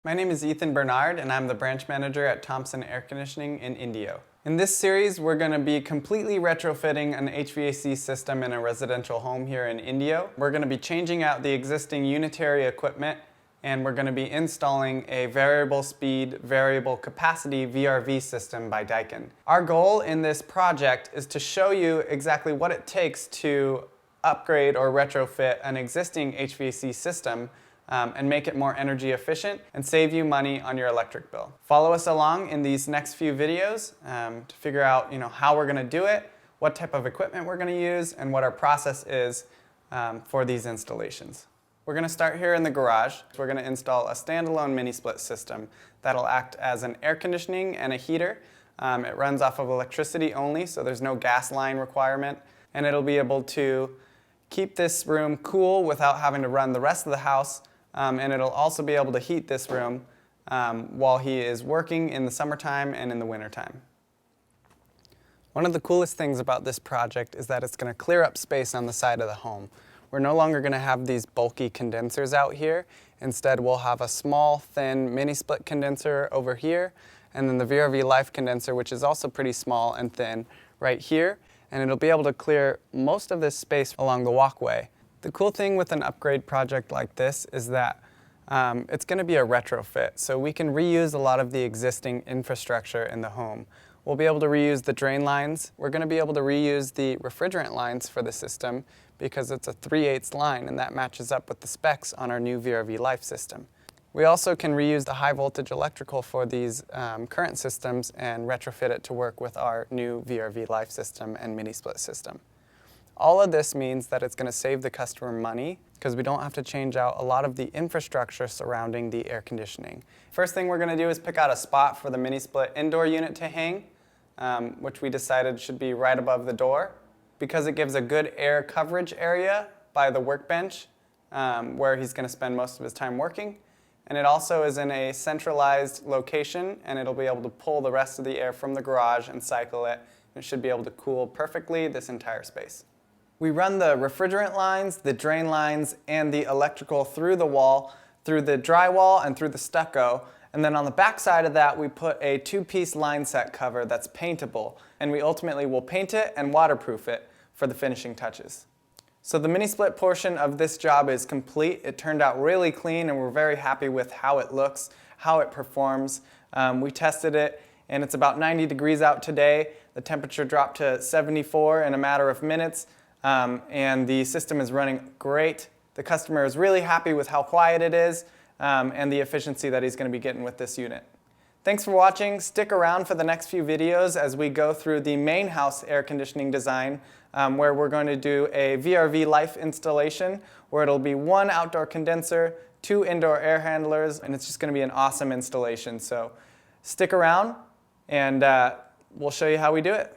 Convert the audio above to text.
My name is Ethan Bernard and I'm the branch manager at Thomson Air Conditioning in Indio. In this series, we're going to be completely retrofitting an HVAC system in a residential home here in Indio. We're going to be changing out the existing unitary equipment and we're going to be installing a variable speed, variable capacity VRV system by Daikin. Our goal in this project is to show you exactly what it takes to upgrade or retrofit an existing HVAC system and make it more energy efficient and save you money on your electric bill. Follow us along in these next few videos to figure out how we're going to do it, what type of equipment we're going to use, and what our process is for these installations. We're going to start here in the garage. We're going to install a standalone mini-split system that'll act as an air conditioning and a heater. It runs off of electricity only, so there's no gas line requirement, and it'll be able to keep this room cool without having to run the rest of the house. And it'll also be able to heat this room while he is working in the summertime and in the wintertime. One of the coolest things about this project is that it's going to clear up space on the side of the home. We're no longer going to have these bulky condensers out here. Instead, we'll have a small, thin mini-split condenser over here, and then the VRV Life condenser, which is also pretty small and thin, right here. And it'll be able to clear most of this space along the walkway. The cool thing with an upgrade project like this is that it's going to be a retrofit, so we can reuse a lot of the existing infrastructure in the home. We'll be able to reuse the drain lines. We're going to be able to reuse the refrigerant lines for the system because it's a 3/8 line, and that matches up with the specs on our new VRV Life system. We also can reuse the high voltage electrical for these current systems and retrofit it to work with our new VRV Life system and mini-split system. All of this means that it's going to save the customer money because we don't have to change out a lot of the infrastructure surrounding the air conditioning. First thing we're going to do is pick out a spot for the mini-split indoor unit to hang, which we decided should be right above the door because it gives a good air coverage area by the workbench where he's going to spend most of his time working. And it also is in a centralized location, and it'll be able to pull the rest of the air from the garage and cycle it. It should be able to cool perfectly this entire space. We run the refrigerant lines, the drain lines, and the electrical through the wall, through the drywall, and through the stucco. And then on the back side of that, we put a 2-piece line set cover that's paintable. And we ultimately will paint it and waterproof it for the finishing touches. So the mini-split portion of this job is complete. It turned out really clean, and we're very happy with how it looks, how it performs. We tested it, and it's about 90 degrees out today. The temperature dropped to 74 in a matter of minutes. And the system is running great. The customer is really happy with how quiet it is and the efficiency that he's going to be getting with this unit. Thanks for watching. Stick around for the next few videos as we go through the main house air conditioning design where we're going to do a VRV Life installation where it'll be 1 outdoor condenser, 2 indoor air handlers, and it's just going to be an awesome installation. So stick around and we'll show you how we do it.